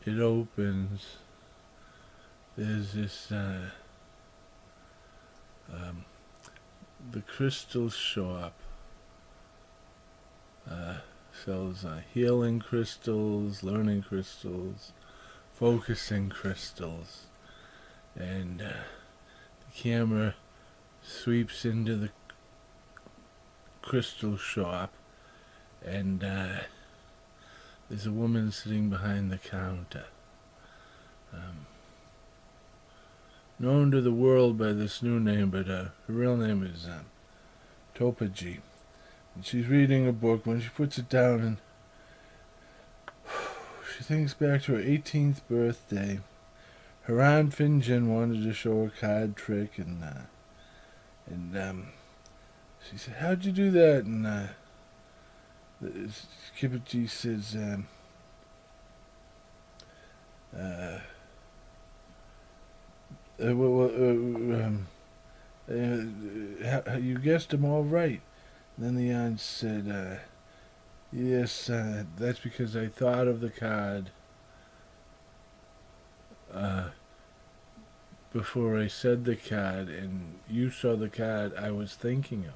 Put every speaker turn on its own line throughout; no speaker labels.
it opens. There's this, um, the crystal shop uh, sells healing crystals, learning crystals, focusing crystals, and the camera sweeps into the crystal shop, and there's a woman sitting behind the counter. Um, Known to the world by this new name, but her real name is Topaghi. And she's reading a book. When she puts it down, and she thinks back to her 18th birthday. Her aunt Finjan wanted to show her a card trick, and she said, "How'd you do that?" And Kippaji says, "You guessed them all right." And then the aunt said, "Yes, that's because I thought of the card uh, before I said the card, and you saw the card I was thinking of.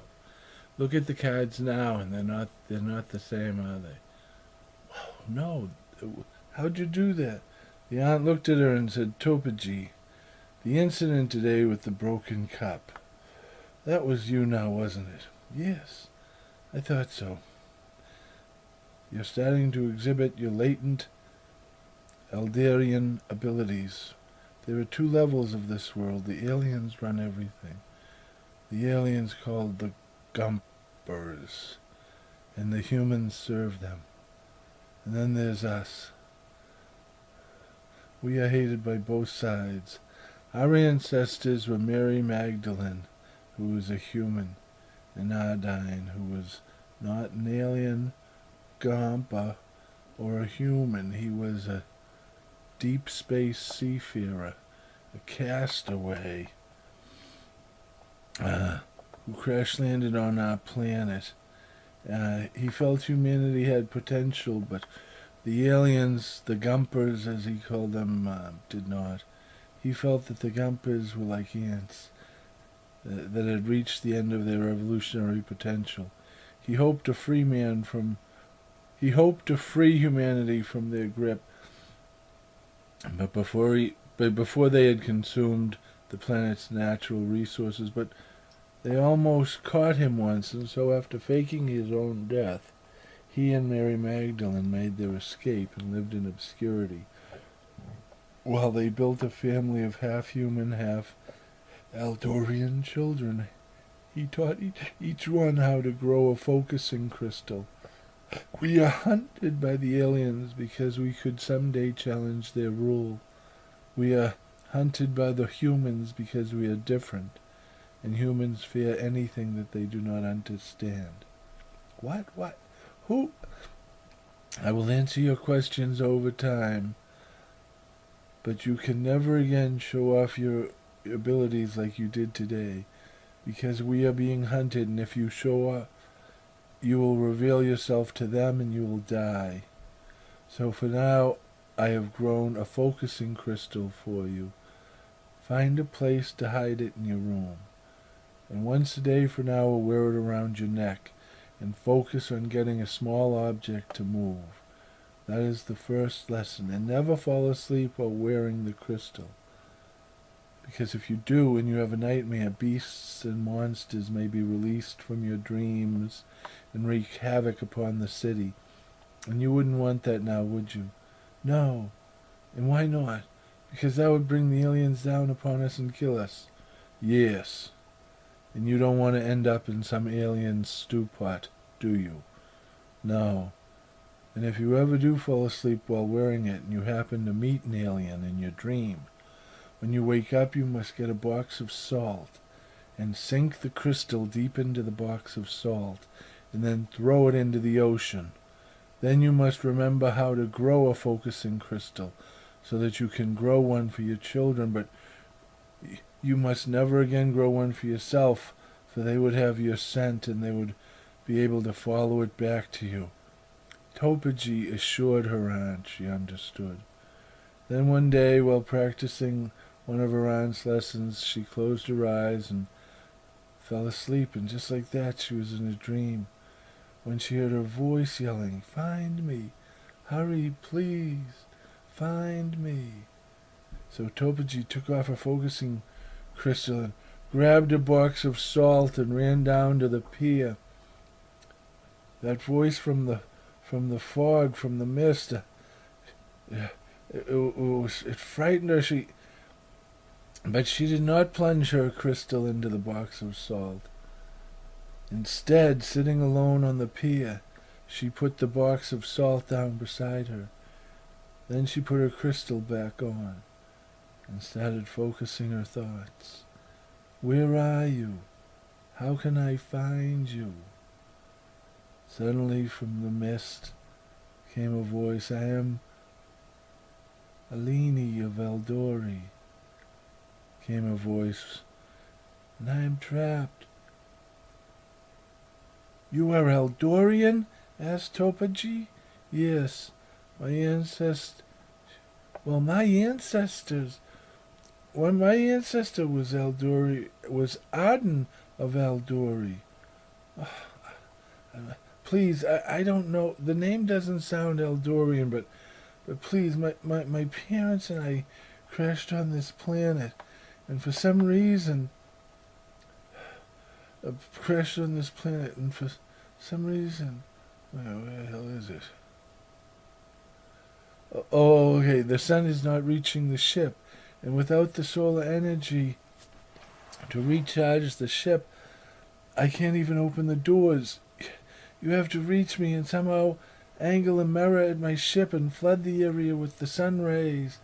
Look at the cards now, and they're not the same, are they?" "Oh, no. How'd you do that?" The aunt looked at her and said, "Topaghi, the incident today with the broken cup. That was you now, wasn't it?" "Yes, I thought so." "You're starting to exhibit your latent Eldarian abilities. There are two levels of this world. The aliens run everything. The aliens called the Gumpers, and the humans serve them. And then there's us. We are hated by both sides. Our ancestors were Mary Magdalene, who was a human, and Ardine, who was not an alien Gumper or a human. He was a deep space seafarer, a castaway, who crash landed on our planet. He felt humanity had potential, but the aliens, the Gumpers as he called them, did not. He felt that the Gumpers were like ants that had reached the end of their evolutionary potential. He hoped to free humanity from their grip, but before they had consumed the planet's natural resources. But they almost caught him once, and so after faking his own death, he and Mary Magdalene made their escape and lived in obscurity, while they built a family of half-human, half-Eldorian children. He taught each one how to grow a focusing crystal. We are hunted by the aliens because we could someday challenge their rule. We are hunted by the humans because we are different, and humans fear anything that they do not understand. What? Who? I will answer your questions over time, but you can never again show off your abilities like you did today, because we are being hunted, and if you show up, you will reveal yourself to them and you will die. So for now, I have grown a focusing crystal for you. Find a place to hide it in your room. And once a day for now, wear it around your neck and focus on getting a small object to move. That is the first lesson. And never fall asleep while wearing the crystal. Because if you do and you have a nightmare, beasts and monsters may be released from your dreams and wreak havoc upon the city. And you wouldn't want that now, would you? No. And why not? Because that would bring the aliens down upon us and kill us. Yes. And you don't want to end up in some alien stew pot, do you? No. And if you ever do fall asleep while wearing it and you happen to meet an alien in your dream, when you wake up you must get a box of salt and sink the crystal deep into the box of salt and then throw it into the ocean. Then you must remember how to grow a focusing crystal so that you can grow one for your children, but you must never again grow one for yourself, for they would have your scent and they would be able to follow it back to you. Topaghi assured her aunt she understood. Then one day, while practicing one of her aunt's lessons, she closed her eyes and fell asleep, and just like that she was in a dream when she heard her voice yelling, "Find me! Hurry, please! Find me!" So Topaghi took off her focusing crystal and grabbed a box of salt and ran down to the pier. That voice from the fog, from the mist, it frightened her. But she did not plunge her crystal into the box of salt. Instead, sitting alone on the pier, she put the box of salt down beside her. Then she put her crystal back on and started focusing her thoughts. Where are you? How can I find you? Suddenly from the mist came a voice. I am Alini of Eldori, came a voice, and I am trapped. You are Eldorian? Asked Topaghi. Yes, my ancestors. Well, my ancestor was Eldori, was Arden of Eldori. Oh, please, I don't know. The name doesn't sound Eldorian, but please, my parents and I crashed on this planet, and for some reason, where the hell is it? Oh, okay, the sun is not reaching the ship, and without the solar energy to recharge the ship, I can't even open the doors. You have to reach me and somehow angle a mirror at my ship and flood the area with the sun rays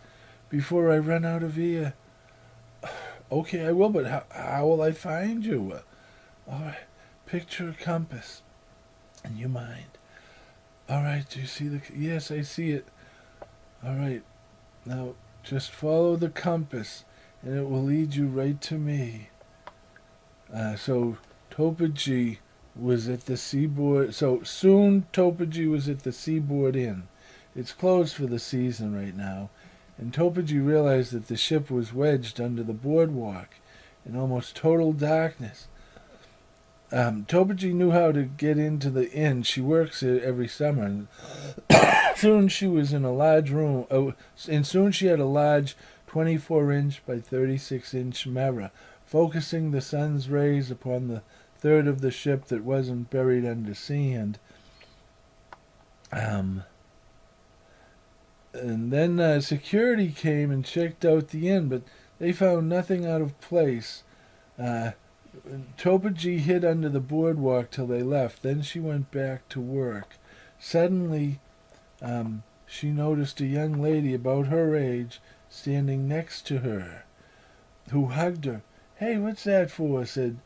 before I run out of air. Okay, I will, but how will I find you? All right, picture a compass in your mind. All right, do you see the... Yes, I see it. All right, now just follow the compass and it will lead you right to me. So Topaghi was at the Seaboard. So soon Topaghi was at the Seaboard Inn. It's closed for the season right now, and Topaghi realized that the ship was wedged under the boardwalk in almost total darkness. Topaghi knew how to get into the inn. She works it every summer, and soon she was in a large room. And soon she had a large 24-inch by 36-inch mirror, focusing the sun's rays upon the third of the ship that wasn't buried under sand. And then security came and checked out the inn, but they found nothing out of place. Topaghi hid under the boardwalk till they left. Then she went back to work. Suddenly, she noticed a young lady about her age standing next to her, who hugged her. "Hey, what's that for?" said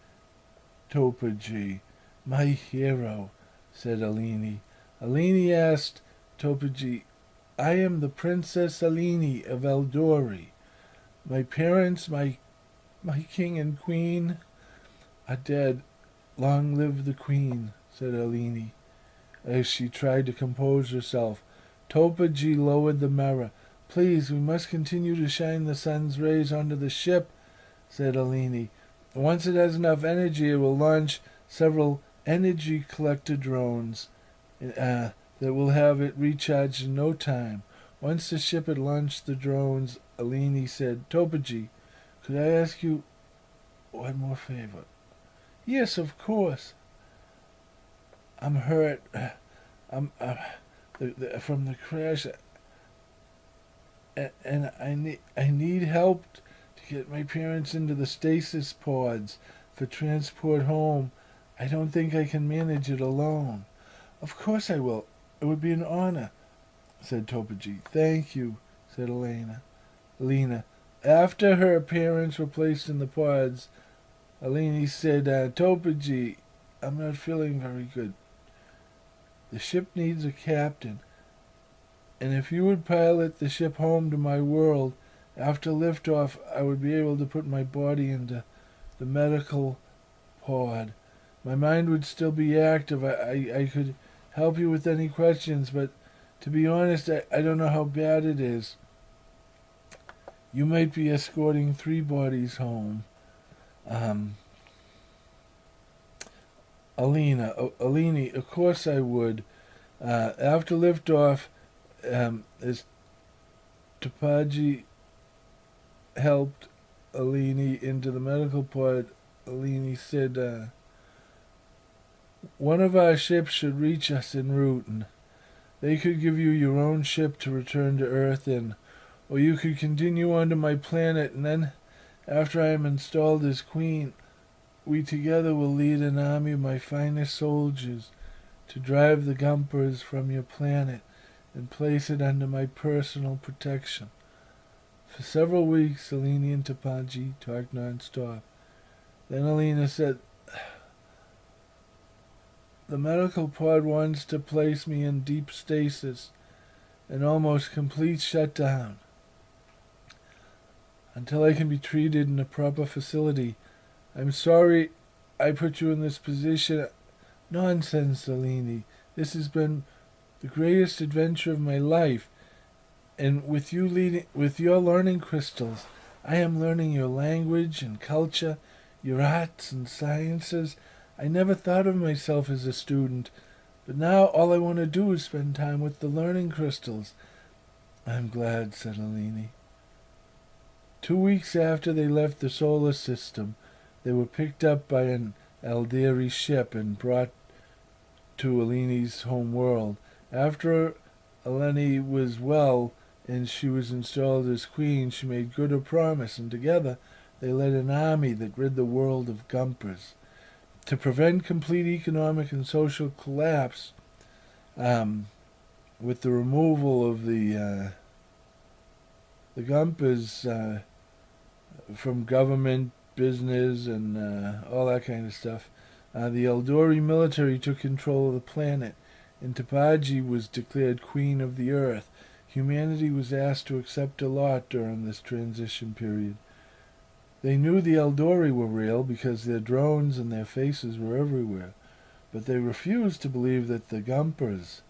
Topaghi. "My hero," said Alini. Alini asked Topaghi, "I am the Princess Alini of Eldori. My parents, my king and queen, are dead. Long live the queen," said Alini. As she tried to compose herself, Topaghi lowered the mirror. "Please, we must continue to shine the sun's rays onto the ship," said Alini. "Once it has enough energy, it will launch several energy collector drones that will have it recharged in no time." Once the ship had launched the drones, Alini said, "Topaghi, could I ask you one more favor?" "Yes, of course." "I'm hurt. I'm from the crash, and I need help to get my parents into the stasis pods for transport home. I don't think I can manage it alone." "Of course I will. It would be an honor," said Topaghi. "Thank you," said Alina. After her parents were placed in the pods, Alini said, "Topaghi, I'm not feeling very good. The ship needs a captain, and if you would pilot the ship home to my world, after liftoff, I would be able to put my body into the medical pod. My mind would still be active. I could help you with any questions, but to be honest, I don't know how bad it is." You might be escorting 3 bodies home. Alini, of course I would. After liftoff, as Topaghi helped Alini into the medical pod, Alini said, one of our ships should reach us en route, and they could give you your own ship to return to Earth in, or you could continue on to my planet, and then, after I am installed as queen, we together will lead an army of my finest soldiers to drive the Gumpers from your planet and place it under my personal protection. For several weeks, Alini and Topaghi talked non-stop. Then Alina said, the medical pod wants to place me in deep stasis, an almost complete shutdown, until I can be treated in a proper facility. I'm sorry I put you in this position. Nonsense, Alini. This has been the greatest adventure of my life. And with your learning crystals, I am learning your language and culture, your arts and sciences. I never thought of myself as a student, but now all I want to do is spend time with the learning crystals. I'm glad, said Alini. 2 weeks after they left the solar system, they were picked up by an Alderi ship and brought to Alini's home world. After Alini was well and she was installed as queen, she made good her promise, and together they led an army that rid the world of Gumpers. To prevent complete economic and social collapse, with the removal of the Gumpers from government, business, and all that kind of stuff, the Eldori military took control of the planet, and Topaghi was declared queen of the earth. Humanity was asked to accept a lot during this transition period. They knew the Eldori were real because their drones and their faces were everywhere, but they refused to believe that the Gumpers,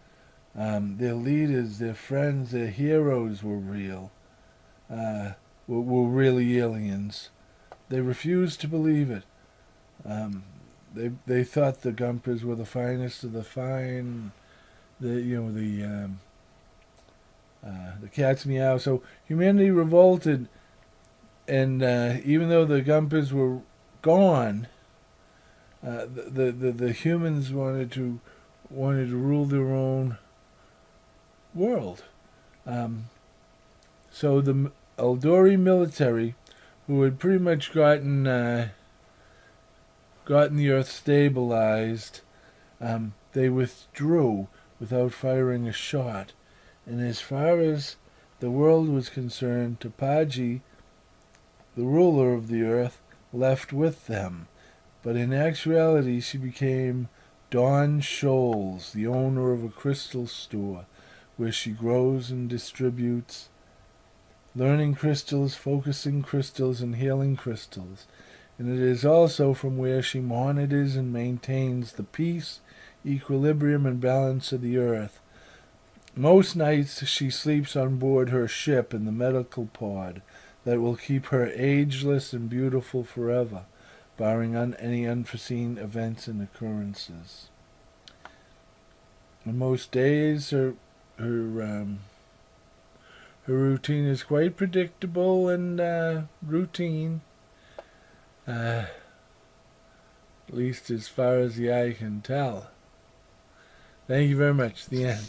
their leaders, their friends, their heroes were real, were really aliens. They refused to believe it. They thought the Gumpers were the finest of the fine, the cat's meow. So humanity revolted. And even though the Gumpers were gone, the humans wanted to rule their own world. So the Eldori military, who had pretty much gotten the earth stabilized, they withdrew without firing a shot. And as far as the world was concerned, Topaghi, the ruler of the earth, left with them. But in actuality, she became Dawn Shoals, the owner of a crystal store, where she grows and distributes learning crystals, focusing crystals, and healing crystals. And it is also from where she monitors and maintains the peace, equilibrium, and balance of the earth. Most nights she sleeps on board her ship in the medical pod that will keep her ageless and beautiful forever, barring any unforeseen events and occurrences. On most days, her routine is quite predictable and routine, at least as far as the eye can tell. Thank you very much. The end.